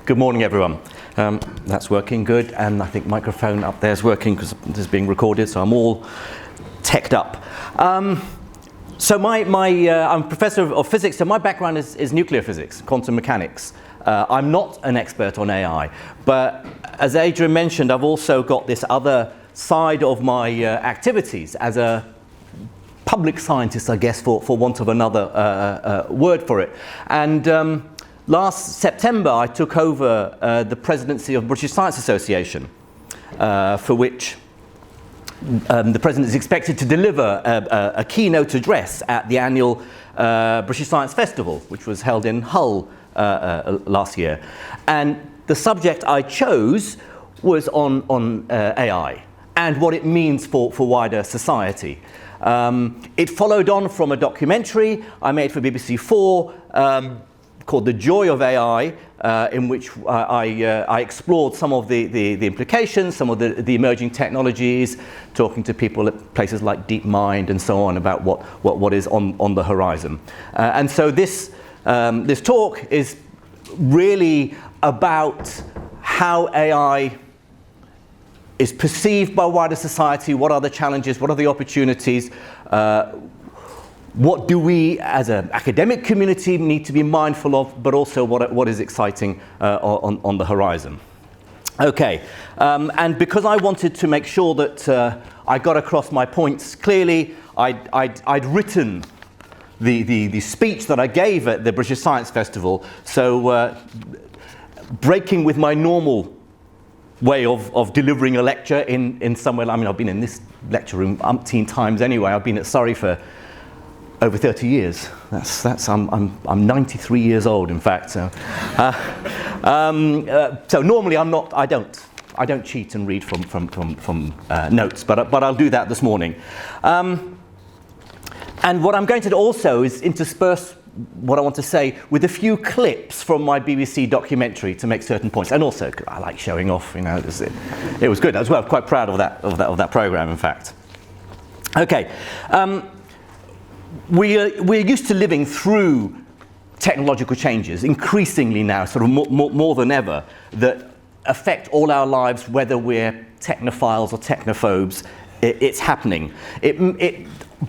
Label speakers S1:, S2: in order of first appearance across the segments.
S1: Good morning, everyone. That's working good, and I think microphone up there is working because this is being recorded, so I'm all teched up. I'm a professor of physics, so my background is nuclear physics, quantum mechanics. I'm not an expert on AI, but as Adrian mentioned, I've also got this other side of my activities as a public scientist, I guess, for want of another word for it. And last September, I took over the presidency of British Science Association, for which the president is expected to deliver a keynote address at the annual British Science Festival, which was held in Hull last year. And the subject I chose was on AI and what it means for wider society. It followed on from a documentary I made for BBC 4 called The Joy of AI, in which I explored some of the implications, some of the emerging technologies, talking to people at places like DeepMind and so on about what is on the horizon. And so this talk is really about how AI is perceived by wider society, what are the challenges, what are the opportunities, what do we as an academic community need to be mindful of, but also what is exciting on the horizon. Okay, and because I wanted to make sure that I got across my points clearly, I'd written the speech that I gave at the British Science Festival, so breaking with my normal way of delivering a lecture in somewhere. I mean, I've been in this lecture room umpteen times anyway. I've been at Surrey for over 30 years. I'm 93 years old, in fact. So, so normally I don't cheat and read from notes, but I'll do that this morning. And what I'm going to do also is intersperse what I want to say with a few clips from my BBC documentary to make certain points. And also, I like showing off. You know, it was good as well. I'm quite proud of that program, in fact. Okay. We're used to living through technological changes, increasingly now, sort of more than ever, that affect all our lives, whether we're technophiles or technophobes. It's happening.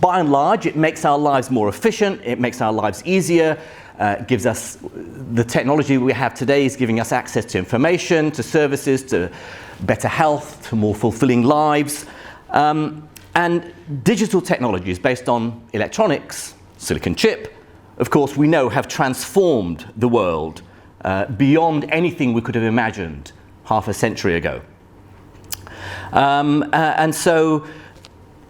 S1: By and large, it makes our lives more efficient, it makes our lives easier, gives us, the technology we have today is giving us access to information, to services, to better health, to more fulfilling lives. And digital technologies based on electronics, silicon chip, of course, we know have transformed the world beyond anything we could have imagined half a century ago. And so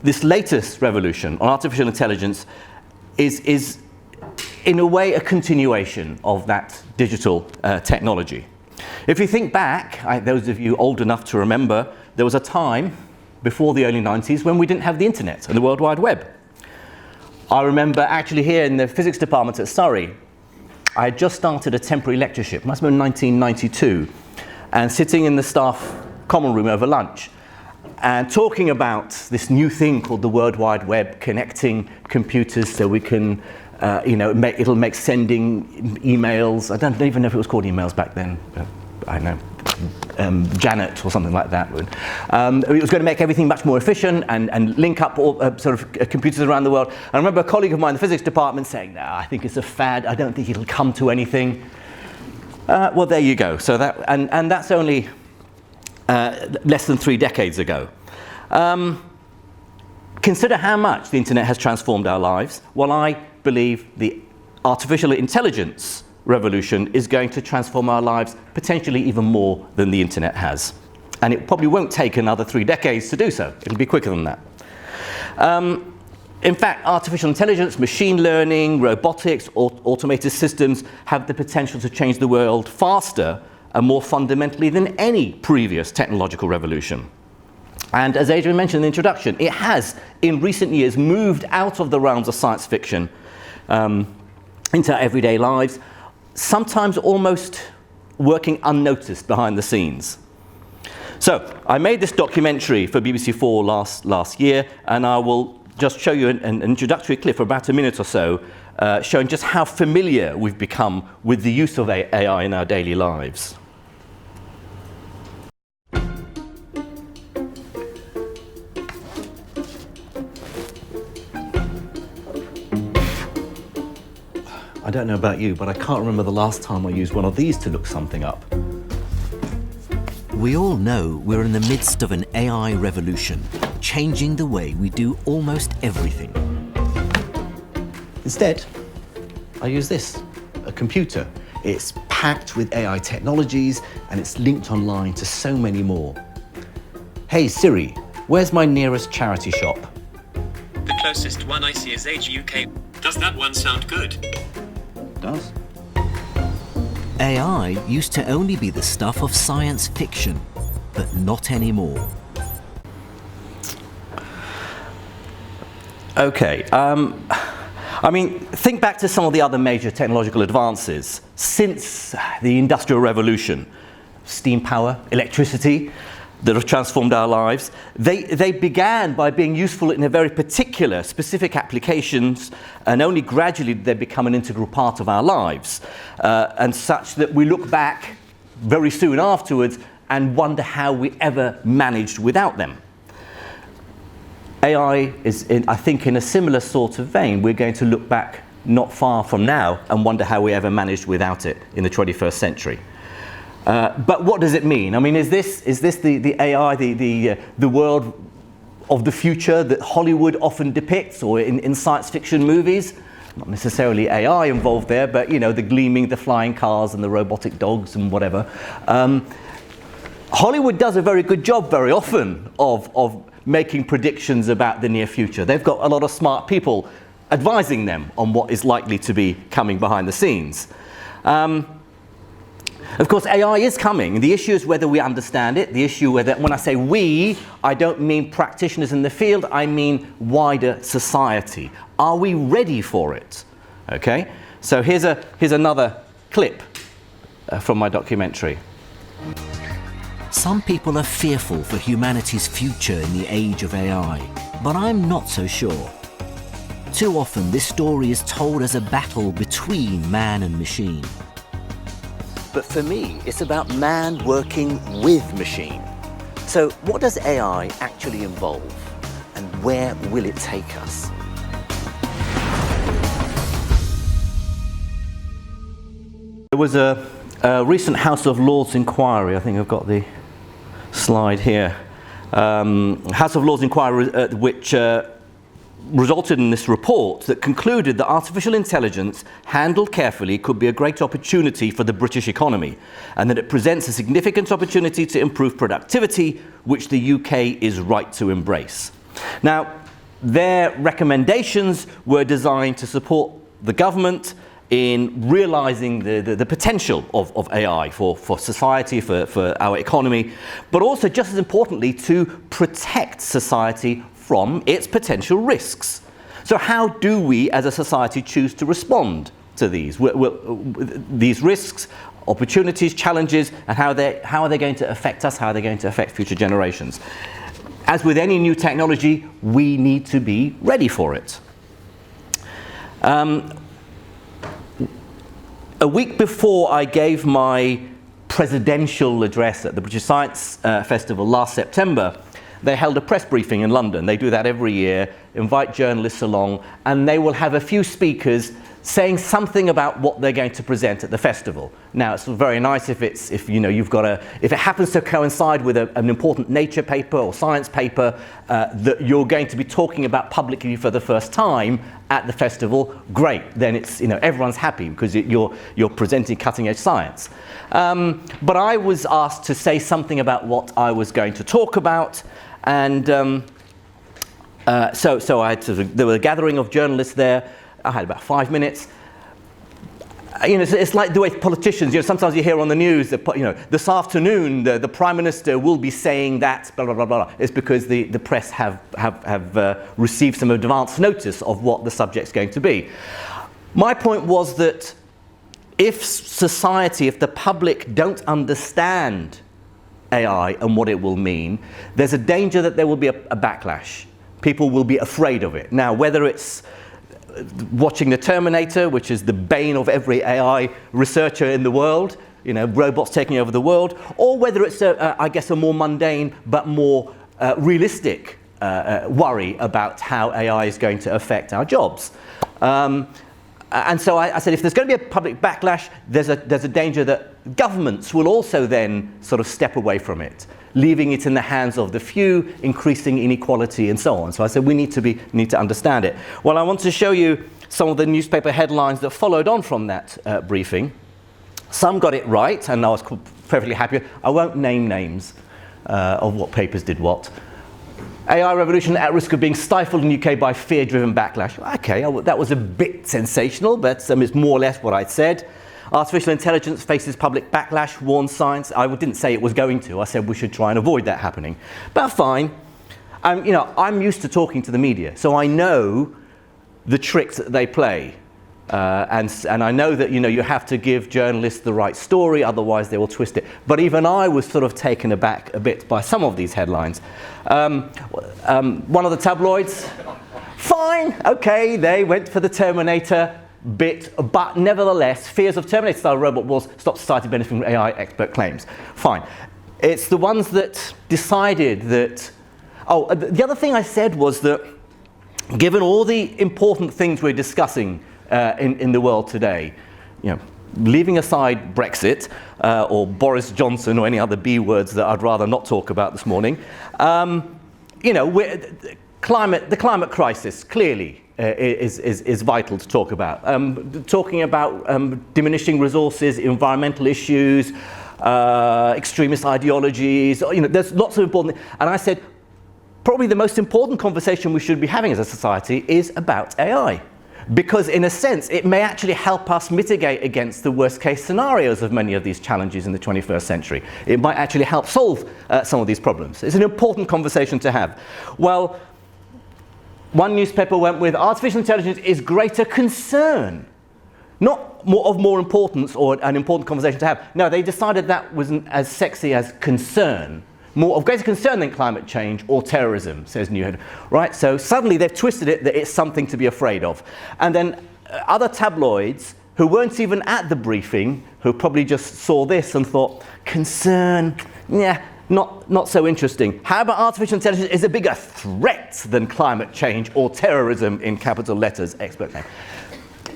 S1: this latest revolution on artificial intelligence is in a way a continuation of that digital technology. If you think back, those of you old enough to remember, there was a time before the early 90s when we didn't have the internet and the World Wide Web. I remember actually here in the physics department at Surrey, I had just started a temporary lectureship, must have been 1992, and sitting in the staff common room over lunch and talking about this new thing called the World Wide Web, connecting computers so we can, it'll make sending emails. I don't even know if it was called emails back then. I don't know. Janet or something like that. It was going to make everything much more efficient and link up all sort of computers around the world. And I remember a colleague of mine in the physics department saying, "No, I think it's a fad. I don't think it'll come to anything." Well, there you go. So that and that's only less than 3 decades ago. Consider how much the internet has transformed our lives. Well, I believe the artificial intelligence revolution is going to transform our lives potentially even more than the internet has. And it probably won't take another 3 decades to do so. It'll be quicker than that. In fact, artificial intelligence, machine learning, robotics, automated systems have the potential to change the world faster and more fundamentally than any previous technological revolution. And as Adrian mentioned in the introduction, it has, in recent years, moved out of the realms of science fiction into our everyday lives, sometimes almost working unnoticed behind the scenes. So I made this documentary for BBC 4 last year, and I will just show you an introductory clip for about a minute or so, showing just how familiar we've become with the use of AI in our daily lives. don't know about you, but I can't remember the last time I used one of these to look something up.
S2: We all know we're in the midst of an AI revolution, changing the way we do almost everything.
S1: Instead, I use this, a computer. It's packed with AI technologies and it's linked online to so many more. Hey Siri, where's my nearest charity shop?
S3: The closest one I see is Age UK. Does that one sound good?
S1: It does.
S2: AI used to only be the stuff of science fiction, but not anymore.
S1: Okay, I mean, think back to some of the other major technological advances since the Industrial Revolution. Steam power, electricity, that have transformed our lives. They began by being useful in a very particular, specific applications, and only gradually did they become an integral part of our lives, and such that we look back very soon afterwards and wonder how we ever managed without them. AI is, I think, in a similar sort of vein. We're going to look back not far from now and wonder how we ever managed without it in the 21st century. But what does it mean? I mean, is this the AI, the world of the future that Hollywood often depicts, or in science fiction movies? Not necessarily AI involved there, but you know, the gleaming, the flying cars and the robotic dogs and whatever. Hollywood does a very good job very often of making predictions about the near future. They've got a lot of smart people advising them on what is likely to be coming behind the scenes. Of course, AI is coming. The issue is whether we understand it. The issue whether, when I say we, I don't mean practitioners in the field, I mean wider society. Are we ready for it? Okay, so here's another clip from my documentary.
S2: Some people are fearful for humanity's future in the age of AI, but I'm not so sure. Too often, this story is told as a battle between man and machine.
S1: But for me, it's about man working with machine. So what does AI actually involve, and where will it take us? There was a recent House of Lords inquiry. I think I've got the slide here. House of Lords inquiry which resulted in this report that concluded that artificial intelligence, handled carefully, could be a great opportunity for the British economy, and that it presents a significant opportunity to improve productivity, which the UK is right to embrace. Now, their recommendations were designed to support the government in realizing the potential of AI for society, for our economy, but also, just as importantly, to protect society from its potential risks. So how do we as a society choose to respond to these risks, opportunities, challenges, and how are they going to affect us, how are they going to affect future generations? As with any new technology, we need to be ready for it. A week before I gave my presidential address at the British Science Festival last September, they held a press briefing in London. They do that every year, invite journalists along, and they will have a few speakers saying something about what they're going to present at the festival. Now, it's very nice if it happens to coincide with an important Nature paper or science paper that you're going to be talking about publicly for the first time at the festival. Great, then it's, everyone's happy because you're presenting cutting-edge science. But I was asked to say something about what I was going to talk about, and so I had there was a gathering of journalists there. I had about 5 minutes. It's like the way politicians, sometimes you hear on the news that, this afternoon the Prime Minister will be saying that, blah, blah, blah, blah. It's because the press have received some advance notice of what the subject's going to be. My point was that if the public don't understand AI and what it will mean, there's a danger that there will be a backlash. People will be afraid of it. Now, whether it's watching The Terminator, which is the bane of every AI researcher in the world, robots taking over the world, or whether it's a more mundane but more realistic worry about how AI is going to affect our jobs. And so I said, if there's going to be a public backlash, there's a danger that governments will also then sort of step away from it, leaving it in the hands of the few, increasing inequality and so on. So I said, we need to understand it. Well, I want to show you some of the newspaper headlines that followed on from that briefing. Some got it right, and I was perfectly happy. I won't name names of what papers did what. AI revolution at risk of being stifled in the UK by fear-driven backlash. Okay, that was a bit sensational, but it's more or less what I'd said. Artificial intelligence faces public backlash, warns science. I didn't say it was going to. I said we should try and avoid that happening. But fine. I'm used to talking to the media, so I know the tricks that they play. And I know that you have to give journalists the right story, otherwise they will twist it. But even I was sort of taken aback a bit by some of these headlines. One of the tabloids, fine, okay, they went for the Terminator bit, but nevertheless, fears of Terminator-style robot wars stop society benefiting from AI, expert claims. Fine. It's the ones that decided that... Oh, the other thing I said was that given all the important things we're discussing in the world today, leaving aside Brexit or Boris Johnson or any other B words that I'd rather not talk about this morning, the climate crisis clearly is vital to talk about. Talking about diminishing resources, environmental issues, extremist ideologies, there's lots of important things. And I said, probably the most important conversation we should be having as a society is about AI. Because in a sense, it may actually help us mitigate against the worst case scenarios of many of these challenges in the 21st century. It might actually help solve some of these problems. It's an important conversation to have. Well, one newspaper went with artificial intelligence is greater concern, not more importance or an important conversation to have. No, they decided that wasn't as sexy as concern. More of greater concern than climate change or terrorism, says Newhead. Right? So suddenly they've twisted it that it's something to be afraid of. And then other tabloids who weren't even at the briefing, who probably just saw this and thought, concern, yeah, not so interesting. How about artificial intelligence is a bigger threat than climate change or terrorism in capital letters, expert claim.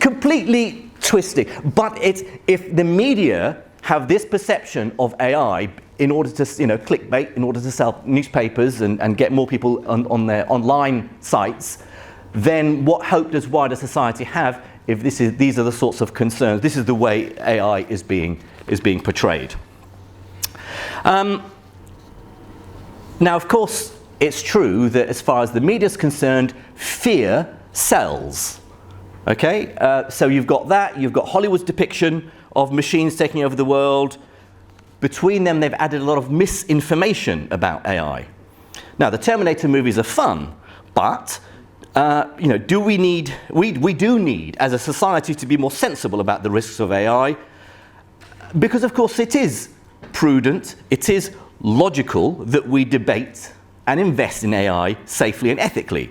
S1: Completely twisting. But if the media have this perception of AI in order to, clickbait, in order to sell newspapers and get more people on their online sites, then what hope does wider society have if these are the sorts of concerns? This is the way AI is being portrayed. Now, of course, it's true that as far as the media is concerned, fear sells. Okay, so you've got that. You've got Hollywood's depiction of machines taking over the world. Between them, they've added a lot of misinformation about AI. Now, the Terminator movies are fun, but do we need? We do need, as a society, to be more sensible about the risks of AI, because, of course, it is prudent, it is logical that we debate and invest in AI safely and ethically.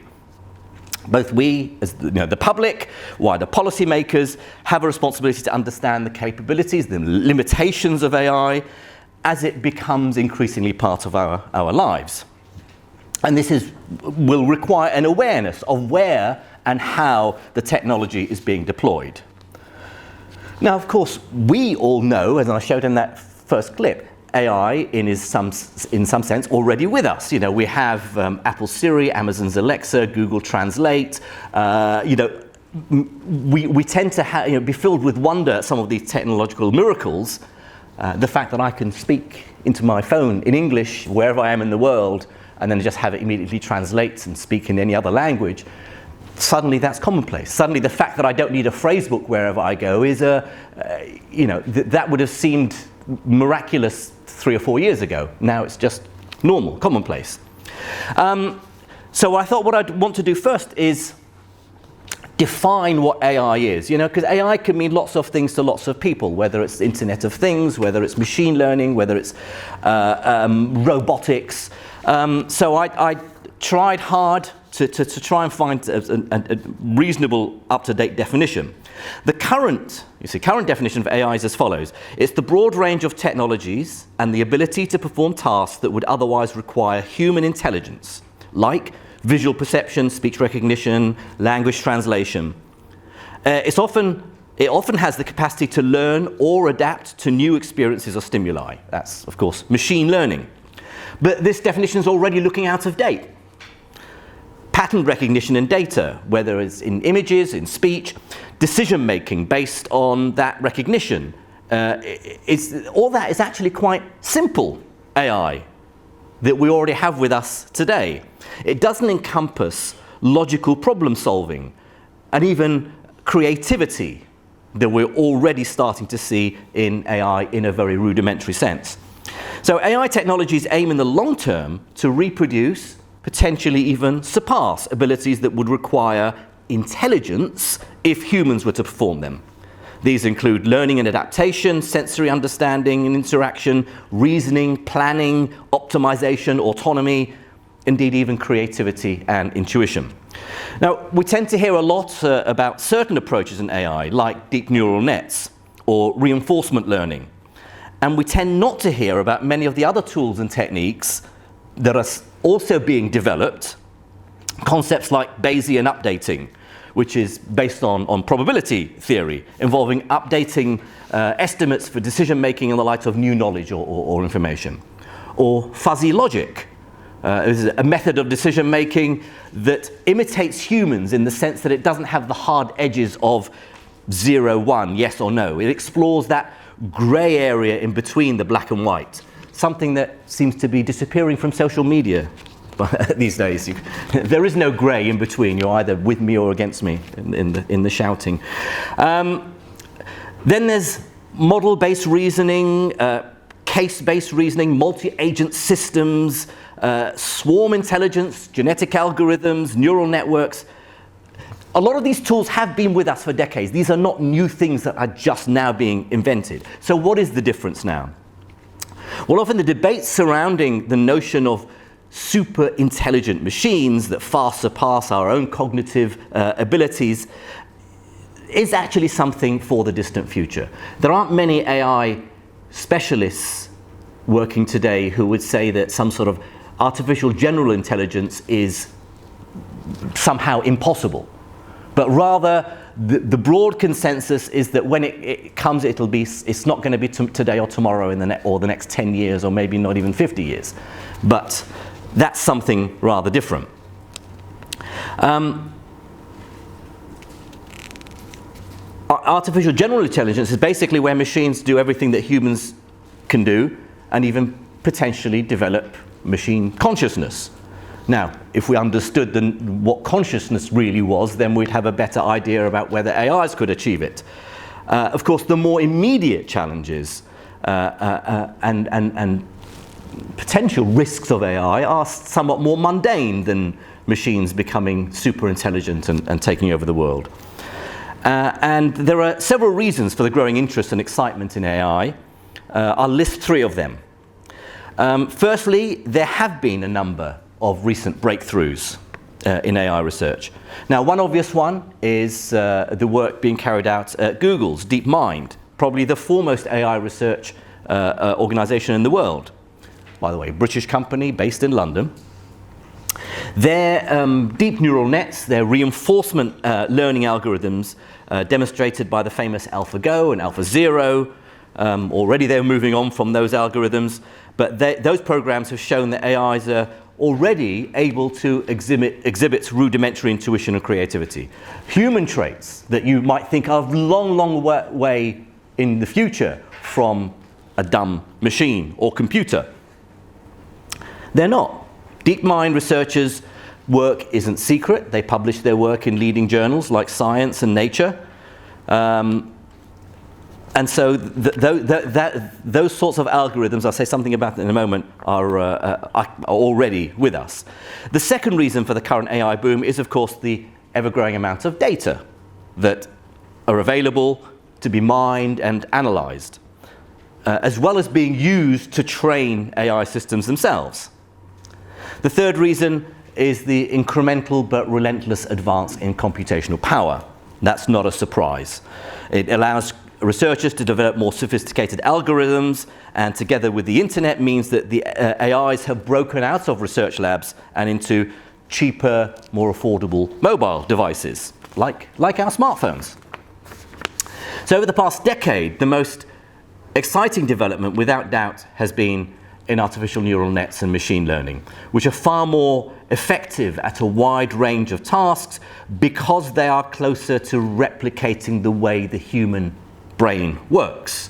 S1: Both we, as the public, wider policymakers, have a responsibility to understand the capabilities, the limitations of AI as it becomes increasingly part of our lives. And this will require an awareness of where and how the technology is being deployed. Now, of course, we all know, as I showed in that first clip, AI in some sense already with us. We have Apple Siri, Amazon's Alexa, Google Translate. We tend to be filled with wonder at some of these technological miracles. The fact that I can speak into my phone in English wherever I am in the world, and then just have it immediately translate and speak in any other language. Suddenly that's commonplace. Suddenly the fact that I don't need a phrase book wherever I go is that would have seemed miraculous 3 or 4 years ago. Now it's just normal, commonplace. So I thought what I'd want to do first is define what AI is, because AI can mean lots of things to lots of people, whether it's Internet of Things, whether it's machine learning, whether it's robotics. So I tried hard to try and find a reasonable, up-to-date definition. The current definition of AI is as follows. It's the broad range of technologies and the ability to perform tasks that would otherwise require human intelligence, like visual perception, speech recognition, language translation. It often has the capacity to learn or adapt to new experiences or stimuli. That's, of course, machine learning. But this definition is already looking out of date. Pattern recognition in data, whether it's in images, in speech, decision-making based on that recognition, all that is actually quite simple AI that we already have with us today. It doesn't encompass logical problem solving and even creativity that we're already starting to see in AI in a very rudimentary sense. So AI technologies aim in the long term to reproduce, potentially even surpass abilities that would require intelligence if humans were to perform them. These include learning and adaptation, sensory understanding and interaction, reasoning, planning, optimization, autonomy, indeed even creativity and intuition. Now, we tend to hear a lot about certain approaches in AI, like deep neural nets or reinforcement learning. And we tend not to hear about many of the other tools and techniques that are also being developed, concepts like Bayesian updating, which is based on probability theory, involving updating estimates for decision-making in the light of new knowledge or information. Or fuzzy logic. This is a method of decision-making that imitates humans in the sense that it doesn't have the hard edges of 0, 1, yes or no. It explores that grey area in between the black and white, something that seems to be disappearing from social media these days. There is no grey in between. You're either with me or against me in the shouting. Then there's model-based reasoning, case-based reasoning, multi-agent systems, swarm intelligence, genetic algorithms, neural networks. A lot of these tools have been with us for decades. These are not new things that are just now being invented. So what is the difference now? Well, often the debate surrounding the notion of super intelligent machines that far surpass our own cognitive abilities is actually something for the distant future. There aren't many AI specialists working today who would say that some sort of artificial general intelligence is somehow impossible. But rather, the broad consensus is that when it comes, it's not going to be today or tomorrow or the next 10 years or maybe not even 50 years. But that's something rather different. Artificial general intelligence is basically where machines do everything that humans can do and even potentially develop machine consciousness. Now, if we understood what consciousness really was, then we'd have a better idea about whether AIs could achieve it. Of course, the more immediate challenges and potential risks of AI are somewhat more mundane than machines becoming super intelligent and taking over the world. And there are several reasons for the growing interest and excitement in AI. I'll list 3 of them. Firstly, there have been a number of recent breakthroughs in AI research. Now, one obvious one is the work being carried out at Google's DeepMind, probably the foremost AI research organization in the world. By the way, British company based in London. Their deep neural nets, their reinforcement learning algorithms, demonstrated by the famous AlphaGo and AlphaZero. Already they're moving on from those algorithms, but those programs have shown that AIs are already able to exhibit rudimentary intuition and creativity. Human traits that you might think are a long, long way in the future from a dumb machine or computer. They're not. DeepMind researchers' work isn't secret. They publish their work in leading journals like Science and Nature. And so those sorts of algorithms, I'll say something about that in a moment, are already with us. The second reason for the current AI boom is, of course, the ever-growing amount of data that are available to be mined and analyzed, as well as being used to train AI systems themselves. The third reason is the incremental but relentless advance in computational power. That's not a surprise. It allows researchers to develop more sophisticated algorithms, and together with the internet means that the AIs have broken out of research labs and into cheaper, more affordable mobile devices, like our smartphones. So over the past decade, the most exciting development, without doubt, has been in artificial neural nets and machine learning, which are far more effective at a wide range of tasks because they are closer to replicating the way the human brain works.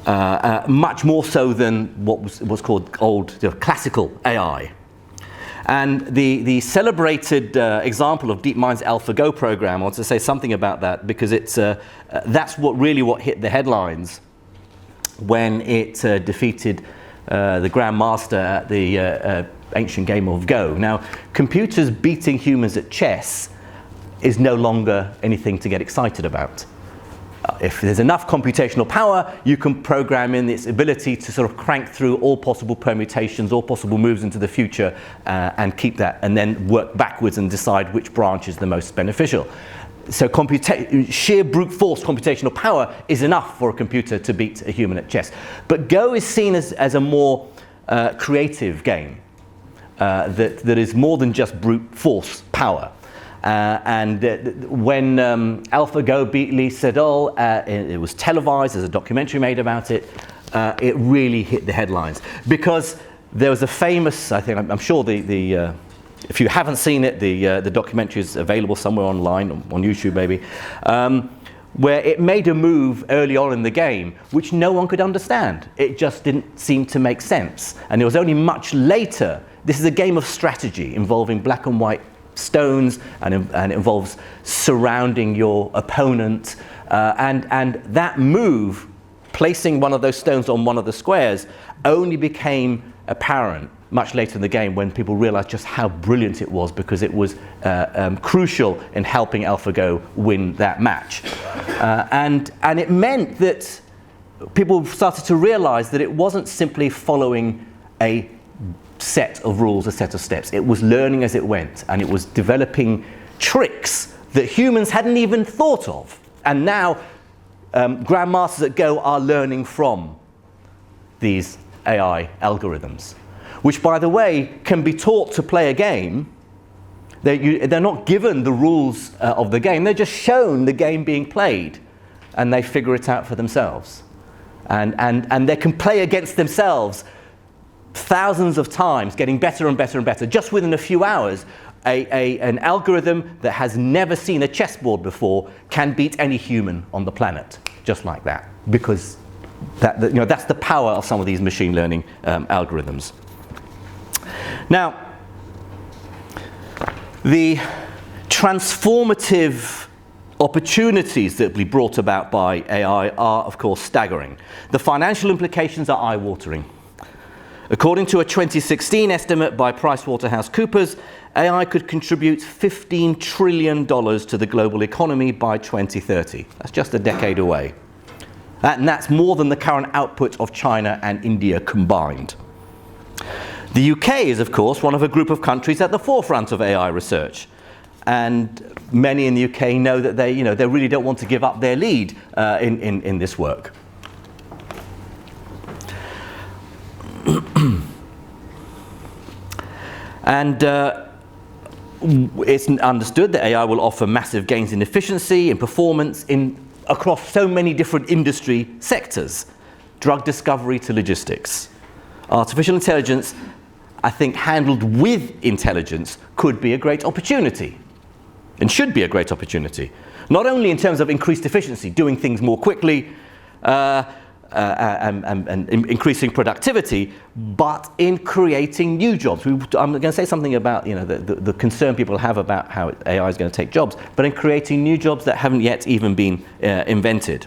S1: Much more so than what was called classical AI. And the celebrated example of DeepMind's AlphaGo program, I want to say something about that because that's what hit the headlines when it defeated the Grandmaster at the ancient game of Go. Now, computers beating humans at chess is no longer anything to get excited about. If there's enough computational power, you can program in its ability to sort of crank through all possible permutations, all possible moves into the future, and keep that, and then work backwards and decide which branch is the most beneficial. So sheer brute force computational power is enough for a computer to beat a human at chess. But Go is seen as a more creative game that is more than just brute force power. When AlphaGo beat Lee Sedol, it was televised, there's a documentary made about it, it really hit the headlines. Because there was a famous, I think, I'm sure if you haven't seen it, the documentary is available somewhere online, on YouTube maybe, where it made a move early on in the game which no one could understand. It just didn't seem to make sense. And it was only much later, this is a game of strategy involving black and white stones, and it involves surrounding your opponent, and that move, placing one of those stones on one of the squares, only became apparent much later in the game when people realized just how brilliant it was, because it was crucial in helping AlphaGo win that match. And it meant that people started to realize that it wasn't simply following a set of rules, a set of steps. It was learning as it went, and it was developing tricks that humans hadn't even thought of. And now grandmasters at Go are learning from these AI algorithms, which, by the way, can be taught to play a game. They're not given the rules of the game, they're just shown the game being played, and they figure it out for themselves. And they can play against themselves thousands of times, getting better and better and better. Just within a few hours, an algorithm that has never seen a chessboard before can beat any human on the planet, just like that, because that's the power of some of these machine learning algorithms. Now, the transformative opportunities that will be brought about by AI are, of course, staggering. The financial implications are eye-watering. According to a 2016 estimate by PricewaterhouseCoopers, AI could contribute $15 trillion to the global economy by 2030. That's just a decade away. And that's more than the current output of China and India combined. The UK is, of course, one of a group of countries at the forefront of AI research. And many in the UK know that they really don't want to give up their lead in this work. And it's understood that AI will offer massive gains in efficiency, in performance, across so many different industry sectors, drug discovery to logistics. Artificial intelligence, I think, handled with intelligence, could be a great opportunity, and should be a great opportunity. Not only in terms of increased efficiency, doing things more quickly, and increasing productivity, but in creating new jobs. I'm going to say something about the concern people have about how AI is going to take jobs, but in creating new jobs that haven't yet even been invented.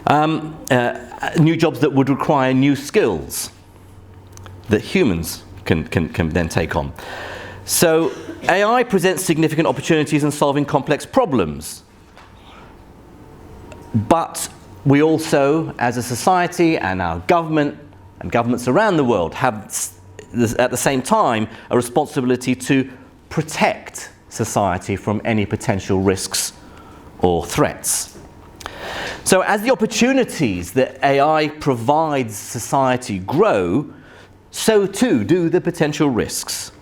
S1: New jobs that would require new skills that humans can then take on. So AI presents significant opportunities in solving complex problems, but we also, as a society and our government and governments around the world, have at the same time a responsibility to protect society from any potential risks or threats. So as the opportunities that AI provides society grow, so too do the potential risks.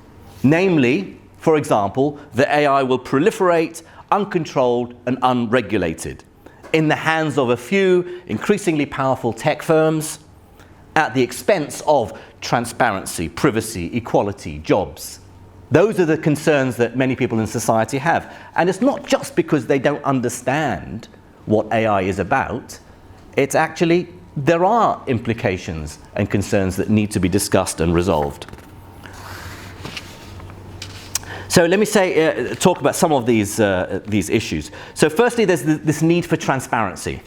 S1: Namely, for example, that AI will proliferate uncontrolled and unregulated, in the hands of a few increasingly powerful tech firms, at the expense of transparency, privacy, equality, jobs. Those are the concerns that many people in society have. And it's not just because they don't understand what AI is about. It's actually, there are implications and concerns that need to be discussed and resolved. So let me talk about some of these issues. So firstly, there's this need for transparency.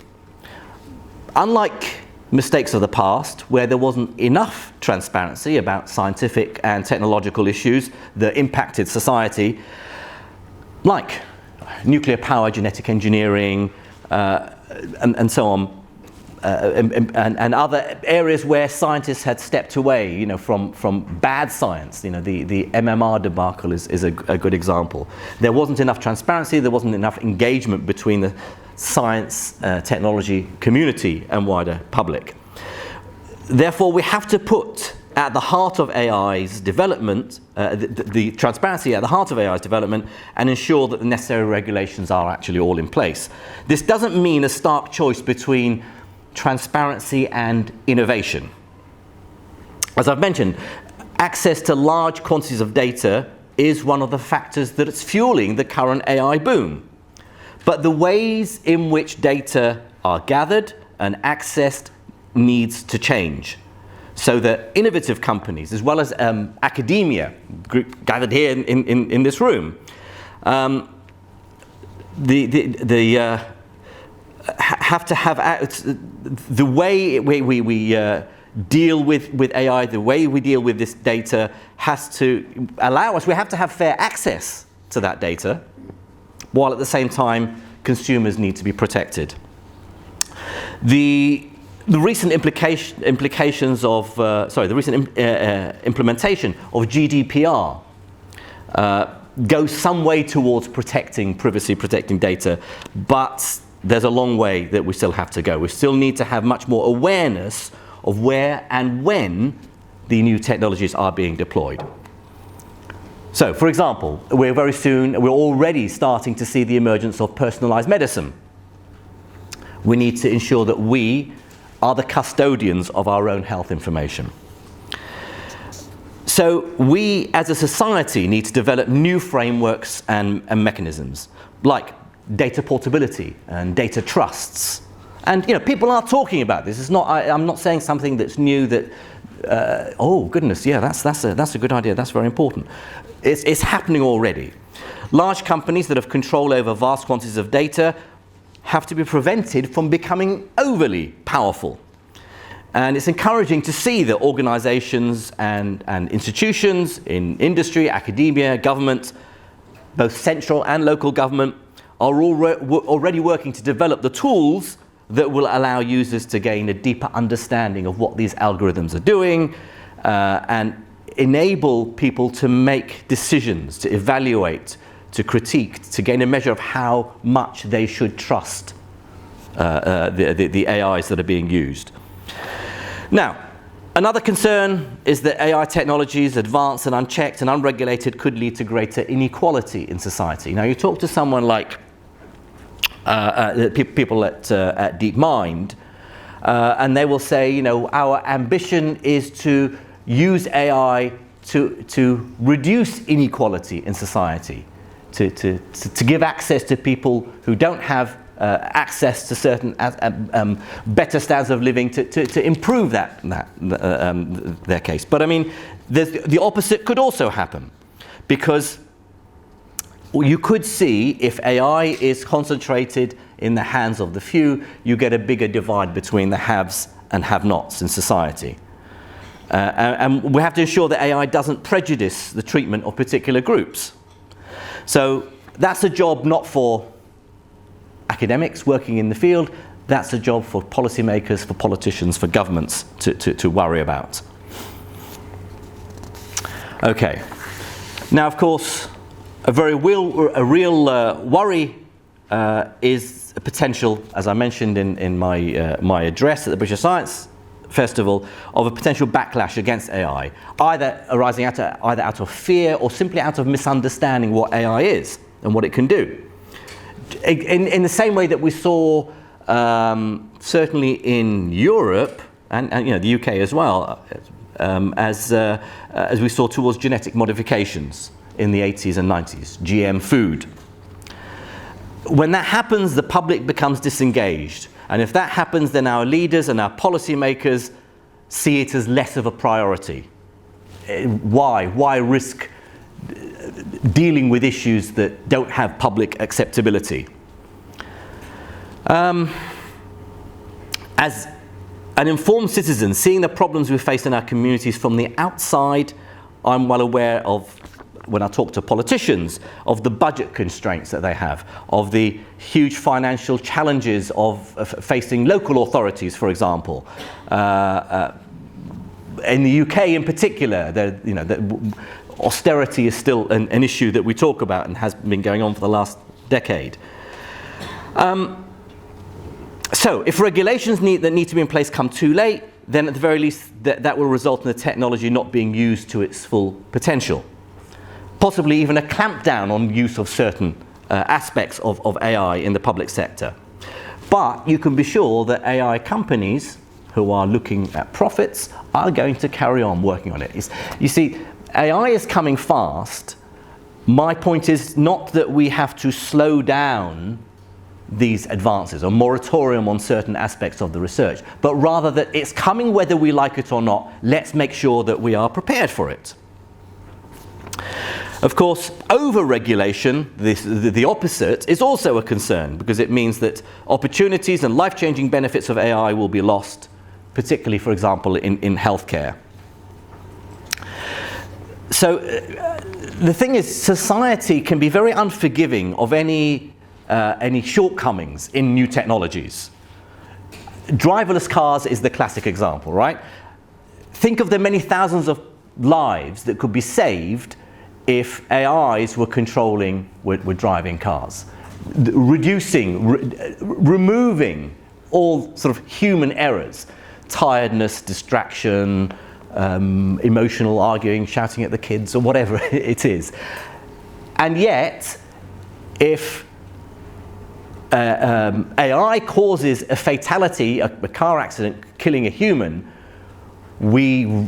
S1: Unlike mistakes of the past, where there wasn't enough transparency about scientific and technological issues that impacted society, like nuclear power, genetic engineering, and so on, and other areas where scientists had stepped away, from bad science. The MMR debacle is a good example. There wasn't enough transparency, there wasn't enough engagement between the science, technology community and wider public. Therefore, we have to put at the heart of AI's development, the transparency at the heart of AI's development, and ensure that the necessary regulations are actually all in place. This doesn't mean a stark choice between transparency and innovation. As I've mentioned, access to large quantities of data is one of the factors that is fueling the current AI boom. But the ways in which data are gathered and accessed needs to change, so that innovative companies, as well as academia, group gathered here in this room, have to have the way we deal with AI, the way we deal with this data has to allow us, we have to have fair access to that data, while at the same time consumers need to be protected. The recent implications of, the recent implementation of GDPR goes some way towards protecting privacy, protecting data, but there's a long way that we still have to go. We still need to have much more awareness of where and when the new technologies are being deployed. So, for example, we're already starting to see the emergence of personalized medicine. We need to ensure that we are the custodians of our own health information. So we, as a society, need to develop new frameworks and mechanisms, like data portability and data trusts. And people are talking about this. It's not, I'm not saying something that's new that, oh goodness, yeah, that's a good idea, that's very important. It's happening already. Large companies that have control over vast quantities of data have to be prevented from becoming overly powerful. And it's encouraging to see that organizations and institutions in industry, academia, government, both central and local government, are already working to develop the tools that will allow users to gain a deeper understanding of what these algorithms are doing, and enable people to make decisions, to evaluate, to critique, to gain a measure of how much they should trust the AIs that are being used. Now, another concern is that AI technologies, advanced and unchecked and unregulated, could lead to greater inequality in society. Now, you talk to someone like people at DeepMind, and they will say, our ambition is to use AI to reduce inequality in society, to give access to people who don't have access to certain better standards of living, to improve their case. But I mean, the opposite could also happen, because you could see if AI is concentrated in the hands of the few, you get a bigger divide between the haves and have-nots in society. And we have to ensure that AI doesn't prejudice the treatment of particular groups. So that's a job not for academics working in the field, that's a job for policymakers, for politicians, for governments to worry about. Okay. Now, of course, a real worry is a potential, as I mentioned in my address at the British Science Festival, of a potential backlash against AI, either arising out of fear or simply out of misunderstanding what AI is and what it can do. in the same way that we saw certainly in Europe and the UK as well, as we saw towards genetic modifications in the 80s and 90s, GM food. When that happens, the public becomes disengaged. And if that happens, then our leaders and our policymakers see it as less of a priority. Why? Why risk dealing with issues that don't have public acceptability? As an informed citizen, seeing the problems we face in our communities from the outside, I'm well aware of, when I talk to politicians, of the budget constraints that they have, of the huge financial challenges of facing local authorities, for example. In the UK in particular, austerity is still an issue that we talk about and has been going on for the last decade. So if regulations that need to be in place come too late, then at the very least that will result in the technology not being used to its full potential. Possibly even a clampdown on use of certain aspects of AI in the public sector. But you can be sure that AI companies who are looking at profits are going to carry on working on it. You see, AI is coming fast. My point is not that we have to slow down these advances, or moratorium on certain aspects of the research, but rather that it's coming whether we like it or not. Let's make sure that we are prepared for it. Of course, over-regulation, the opposite, is also a concern, because it means that opportunities and life-changing benefits of AI will be lost, particularly, for example, in healthcare. So the thing is, society can be very unforgiving of any shortcomings in new technologies. Driverless cars is the classic example, right? Think of the many thousands of lives that could be saved if AIs were controlling, were driving cars. Removing all sort of human errors, tiredness, distraction, emotional arguing, shouting at the kids, or whatever it is. And yet, if AI causes a fatality, a car accident killing a human, we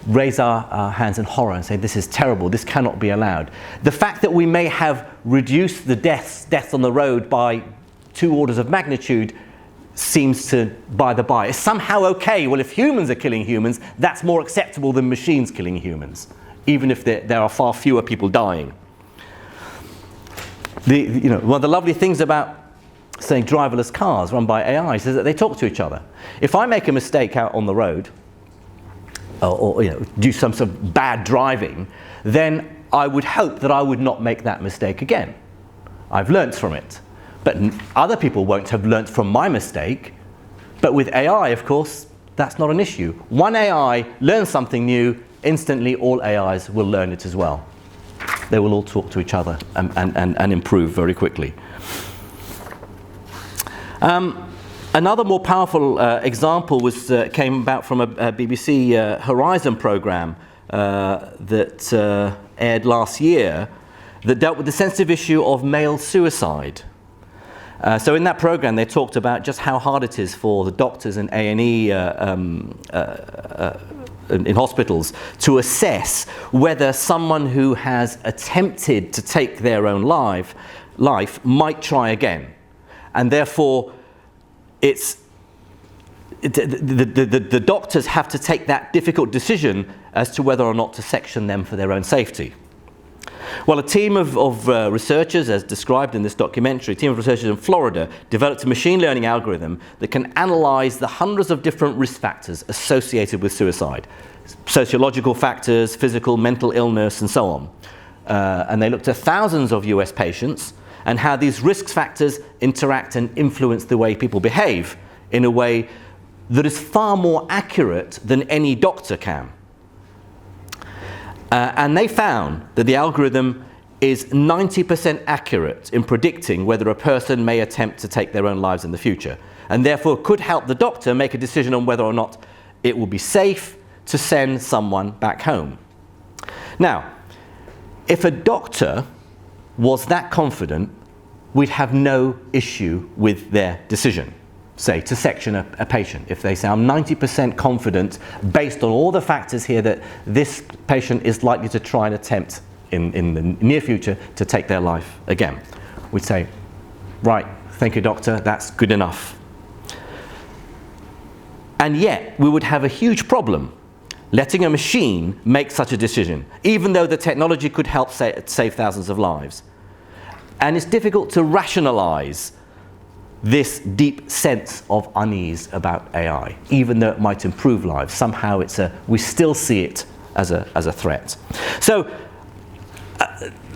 S1: raise our hands in horror and say, this is terrible, this cannot be allowed. The fact that we may have reduced the deaths on the road by 2 orders of magnitude seems to by the by. It's somehow okay. Well, if humans are killing humans, that's more acceptable than machines killing humans, even if there are far fewer people dying. One of the lovely things about, say, driverless cars run by AIs is that they talk to each other. If I make a mistake out on the road, or do some sort of bad driving, then I would hope that I would not make that mistake again. I've learnt from it. But other people won't have learnt from my mistake. But with AI, of course, that's not an issue. One AI learns something new, instantly all AIs will learn it as well. They will all talk to each other and improve very quickly. Another more powerful example came about from a BBC Horizon programme that aired last year that dealt with the sensitive issue of male suicide. So in that programme they talked about just how hard it is for the doctors and A&E in hospitals to assess whether someone who has attempted to take their own life might try again. And therefore the doctors have to take that difficult decision as to whether or not to section them for their own safety. Well, a team of researchers, as described in this documentary, a team of researchers in Florida developed a machine learning algorithm that can analyze the hundreds of different risk factors associated with suicide. Sociological factors, physical, mental illness, and so on. And they looked at thousands of US patients and how these risk factors interact and influence the way people behave in a way that is far more accurate than any doctor can. And they found that the algorithm is 90% accurate in predicting whether a person may attempt to take their own lives in the future, and therefore could help the doctor make a decision on whether or not it will be safe to send someone back home. Now, if a doctor was that confident, we'd have no issue with their decision. Say, to section a patient. If they say, I'm 90% confident, based on all the factors here, that this patient is likely to try and attempt in the near future to take their life again. We'd say, right, thank you, doctor, that's good enough. And yet, we would have a huge problem letting a machine make such a decision, even though the technology could help save thousands of lives. And it's difficult to rationalize this deep sense of unease about AI, even though it might improve lives. Somehow we still see it as a threat. So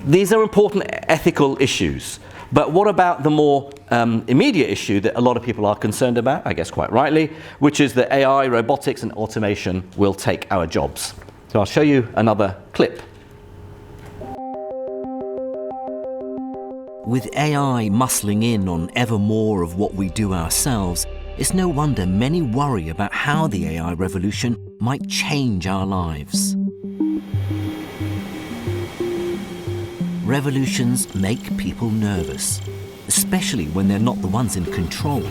S1: these are important ethical issues. But what about the more immediate issue that a lot of people are concerned about, I guess quite rightly, which is that AI, robotics, and automation will take our jobs. So I'll show you another clip.
S2: With AI muscling in on ever more of what we do ourselves, it's no wonder many worry about how the AI revolution might change our lives. Revolutions make people nervous, especially when they're not the ones in control.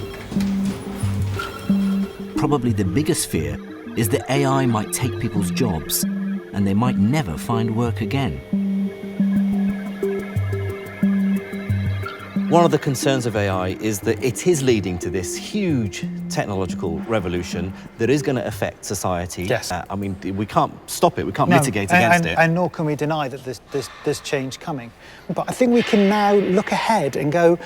S2: Probably the biggest fear is that AI might take people's jobs and they might never find work again.
S1: One of the concerns of AI is that it is leading to this huge technological revolution that is going to affect society.
S4: Yes.
S1: I mean, we can't stop it, we can't mitigate against it.
S4: And nor can we deny that there's change coming. But I think we can now look ahead and go,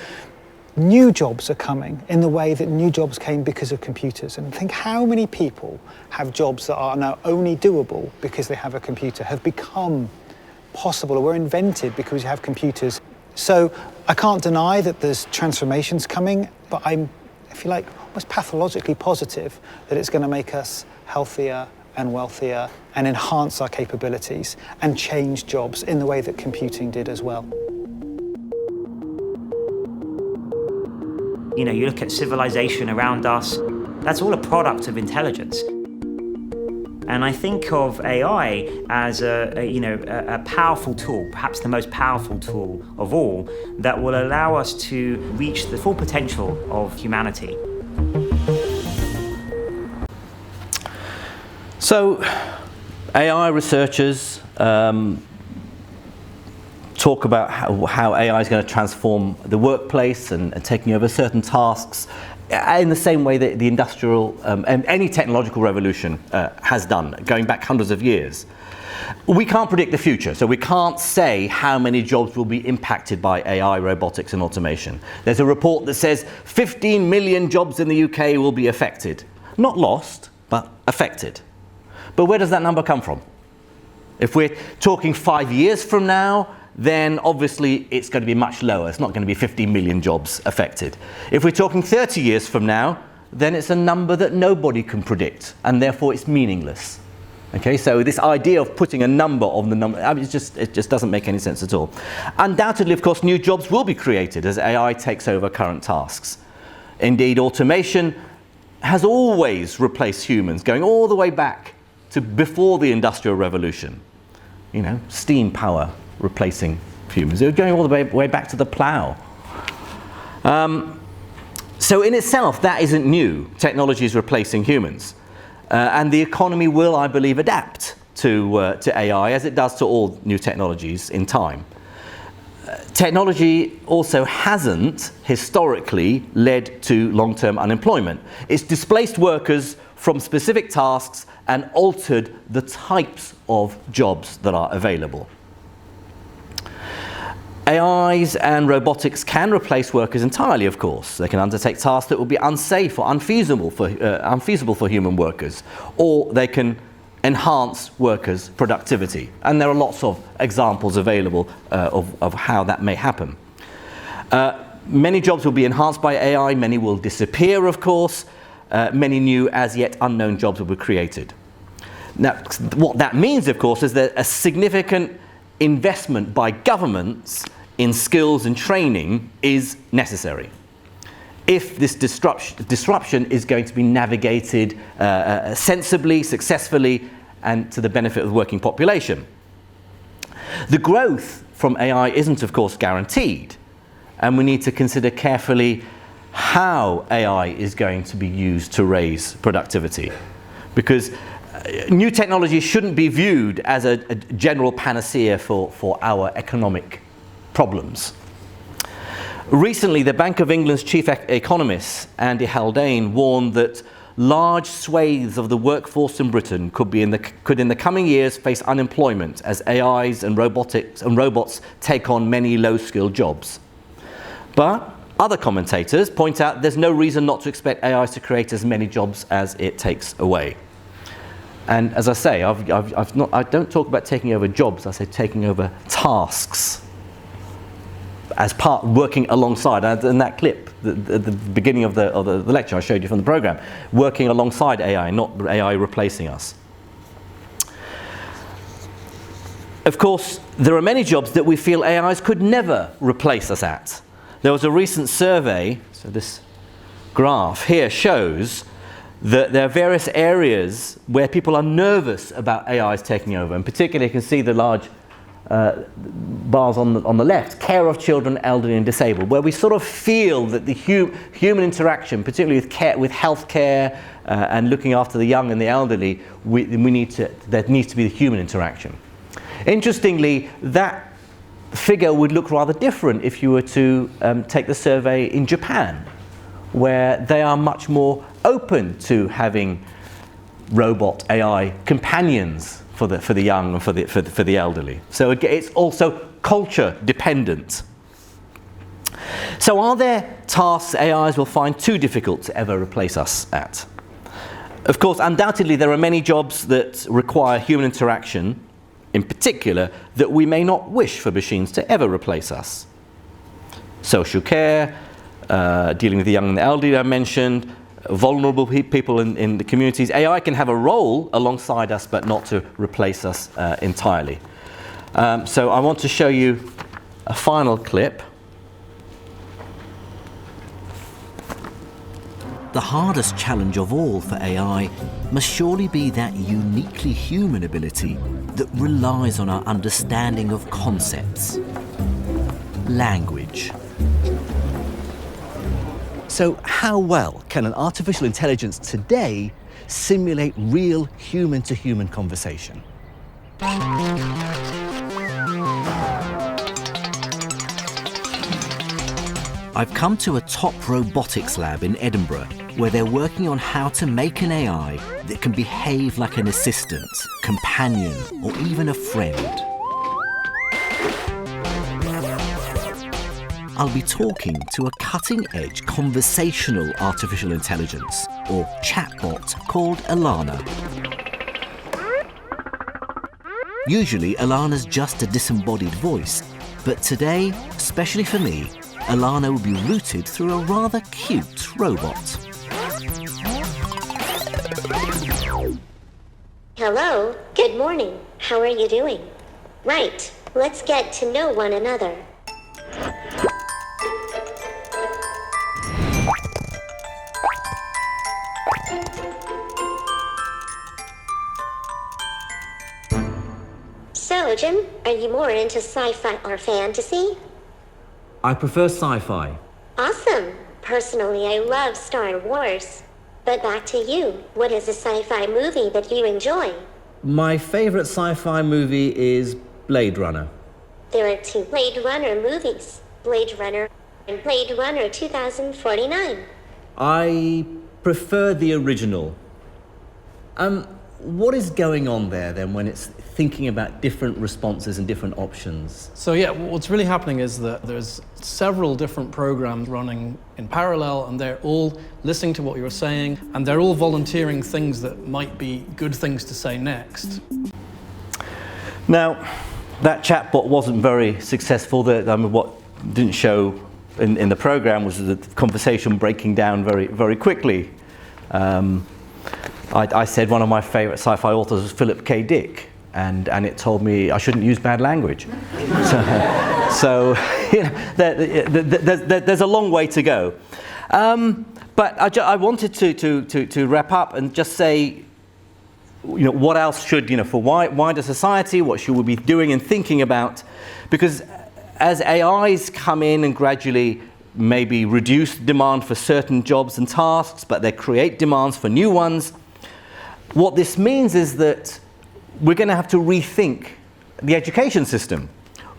S4: new jobs are coming in the way that new jobs came because of computers. And think how many people have jobs that are now only doable because they have a computer, have become possible or were invented because you have computers. So I can't deny that there's transformations coming, but I'm, if you like, almost pathologically positive that it's going to make us healthier and wealthier and enhance our capabilities and change jobs in the way that computing did as well.
S5: You know, you look at civilization around us, that's all a product of intelligence. And I think of AI as a powerful tool, perhaps the most powerful tool of all, that will allow us to reach the full potential of humanity.
S1: So, AI researchers talk about how AI is going to transform the workplace and taking over certain tasks in the same way that the industrial and any technological revolution has done, going back hundreds of years. We can't predict the future, so we can't say how many jobs will be impacted by AI, robotics, and automation. There's a report that says 15 million jobs in the UK will be affected. Not lost, but affected. But where does that number come from? If we're talking 5 years from now, then obviously it's going to be much lower. It's not going to be 15 million jobs affected. If we're talking 30 years from now, then it's a number that nobody can predict, and therefore it's meaningless. Okay, so this idea of putting a number on the number, I mean, it just doesn't make any sense at all. Undoubtedly, of course, new jobs will be created as AI takes over current tasks. Indeed, automation has always replaced humans, going all the way back to before the Industrial Revolution. You know, steam power replacing humans. They're going all the way back to the plough. So in itself, that isn't new. Technology is replacing humans. And the economy will, I believe, adapt to AI as it does to all new technologies in time. Technology also hasn't historically led to long-term unemployment. It's displaced workers from specific tasks and altered the types of jobs that are available. AIs and robotics can replace workers entirely, of course. They can undertake tasks that would be unsafe or unfeasible for human workers, or they can enhance workers' productivity. And there are lots of examples available of how that may happen. Many jobs will be enhanced by AI, many will disappear, of course. Many new, as yet unknown jobs will be created. Now, what that means, of course, is that a significant investment by governments in skills and training is necessary if this disruption is going to be navigated sensibly, successfully, and to the benefit of the working population. The growth from AI isn't, of course, guaranteed, and we need to consider carefully how AI is going to be used to raise productivity. Because new technology shouldn't be viewed as a general panacea for our economic problems. Recently, the Bank of England's chief economist, Andy Haldane, warned that large swathes of the workforce in Britain could in the coming years face unemployment as AIs and robots take on many low-skilled jobs. But other commentators point out there's no reason not to expect AIs to create as many jobs as it takes away. And as I say, I don't talk about taking over jobs, I say taking over tasks as part working alongside. And that clip, at the beginning of the lecture I showed you from the program, working alongside AI, not AI replacing us. Of course, there are many jobs that we feel AIs could never replace us at. There was a recent survey, so this graph here shows that there are various areas where people are nervous about AIs taking over. In particular, you can see the large bars on the left, care of children, elderly and disabled, where we sort of feel that the human interaction, particularly with healthcare and looking after the young and the elderly, there needs to be the human interaction. Interestingly, that figure would look rather different if you were to take the survey in Japan, where they are much more open to having robot AI companions for the young and for the elderly. So it's also culture dependent. So are there tasks AIs will find too difficult to ever replace us at? Of course, undoubtedly there are many jobs that require human interaction, in particular, that we may not wish for machines to ever replace us. Social care, dealing with the young and the elderly I mentioned, vulnerable people in the communities. AI can have a role alongside us, but not to replace us entirely. So I want to show you a final clip.
S2: The hardest challenge of all for AI must surely be that uniquely human ability that relies on our understanding of concepts. Language.
S6: So how well can an artificial intelligence today simulate real human-to-human conversation?
S2: I've come to a top robotics lab in Edinburgh where they're working on how to make an AI that can behave like an assistant, companion, or even a friend. I'll be talking to a cutting-edge conversational artificial intelligence, or chatbot, called Alana. Usually, Alana's just a disembodied voice, but today, especially for me, Alana will be routed through a rather cute robot.
S7: Hello, good morning. How are you doing? Right, let's get to know one another. So, Jim, are you more into sci-fi or fantasy?
S1: I prefer sci-fi.
S7: Awesome. Personally, I love Star Wars. But back to you. What is a sci-fi movie that you enjoy?
S1: My favorite sci-fi movie is Blade Runner.
S7: There are 2 Blade Runner movies, Blade Runner and Blade Runner 2049.
S1: I prefer the original. What is going on there then when it's thinking about different responses and different options?
S8: So yeah, what's really happening is that there's several different programs running in parallel, and they're all listening to what you're saying, and they're all volunteering things that might be good things to say next.
S1: Now, that chatbot wasn't very successful. What didn't show in the program was the conversation breaking down very, very quickly. I said one of my favorite sci-fi authors was Philip K. Dick, and it told me I shouldn't use bad language. So you know, there's a long way to go. But I wanted to wrap up and just say, you know, what else should, for wider society, what should we be doing and thinking about? Because as AIs come in and gradually maybe reduce demand for certain jobs and tasks, but they create demands for new ones, what this means is that we're going to have to rethink the education system.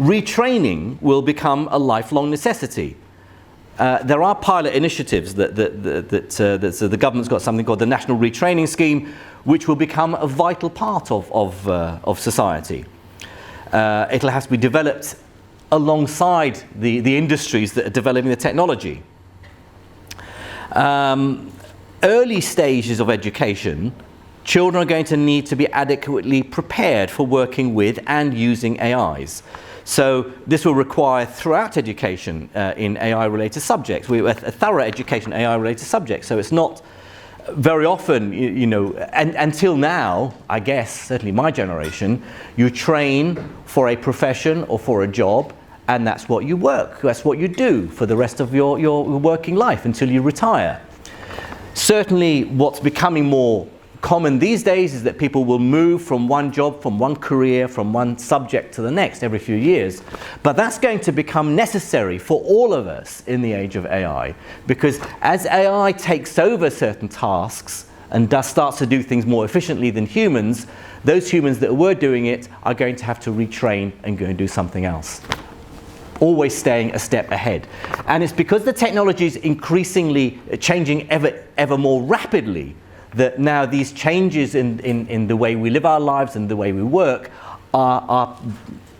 S1: Retraining will become a lifelong necessity. There are pilot initiatives that the government's got something called the National Retraining Scheme, which will become a vital part of society. It'll have to be developed alongside the industries that are developing the technology. Early stages of education, children are going to need to be adequately prepared for working with and using AIs. So this will require throughout education in AI-related subjects, a thorough education in AI-related subjects. So it's not very often, and until now, I guess, certainly my generation, you train for a profession or for a job, and that's what you work, that's what you do for the rest of your working life until you retire. Certainly what's becoming more common these days is that people will move from one job, from one career, from one subject to the next every few years. But that's going to become necessary for all of us in the age of AI, because as AI takes over certain tasks and starts to do things more efficiently than humans, those humans that were doing it are going to have to retrain and go and do something else. Always staying a step ahead. And it's because the technology is increasingly changing ever more rapidly that now these changes in the way we live our lives and the way we work are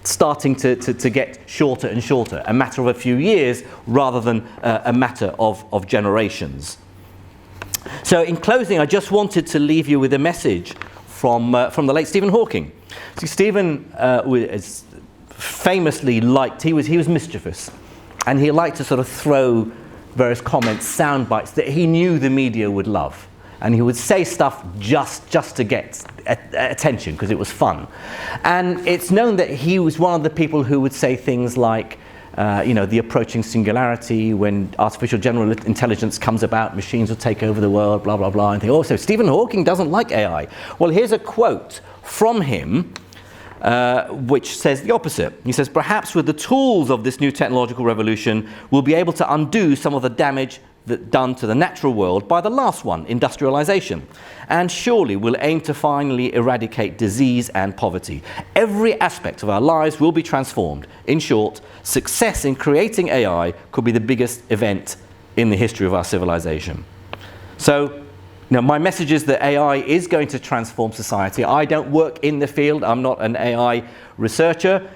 S1: starting to get shorter and shorter, a matter of a few years rather than a matter of generations. So in closing, I just wanted to leave you with a message from the late Stephen Hawking. See, Stephen is famously liked, he was mischievous, and he liked to sort of throw various comments, sound bites that he knew the media would love. And he would say stuff just to get attention because it was fun. And it's known that he was one of the people who would say things like, the approaching singularity, when artificial general intelligence comes about, machines will take over the world, blah, blah, blah. And think, so Stephen Hawking doesn't like AI. Well, here's a quote from him, which says the opposite. He says, perhaps with the tools of this new technological revolution, we'll be able to undo some of the damage done to the natural world by the last one, industrialization. And surely we'll aim to finally eradicate disease and poverty. Every aspect of our lives will be transformed. In short, success in creating AI could be the biggest event in the history of our civilization. So, my message is that AI is going to transform society. I don't work in the field. I'm not an AI researcher,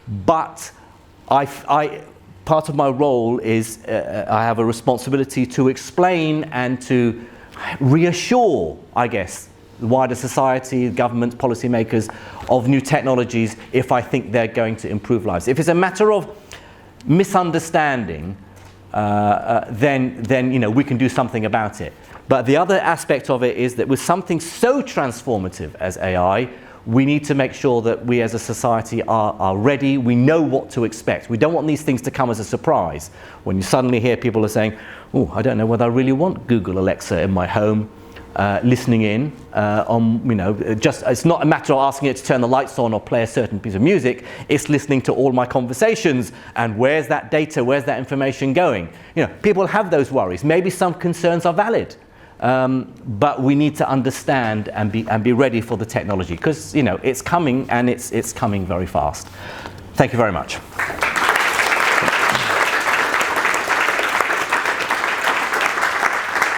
S1: but part of my role is I have a responsibility to explain and to reassure, I guess, the wider society, governments, policymakers of new technologies if I think they're going to improve lives. If it's a matter of misunderstanding, then we can do something about it. But the other aspect of it is that with something so transformative as AI, we need to make sure that we as a society are ready. We know what to expect. We don't want these things to come as a surprise. When you suddenly hear people are saying, I don't know whether I really want Google Alexa in my home, listening in it's not a matter of asking it to turn the lights on or play a certain piece of music. It's listening to all my conversations and where's that data, where's that information going? People have those worries. Maybe some concerns are valid. But we need to understand and be ready for the technology because it's coming and it's coming very fast. Thank you very much.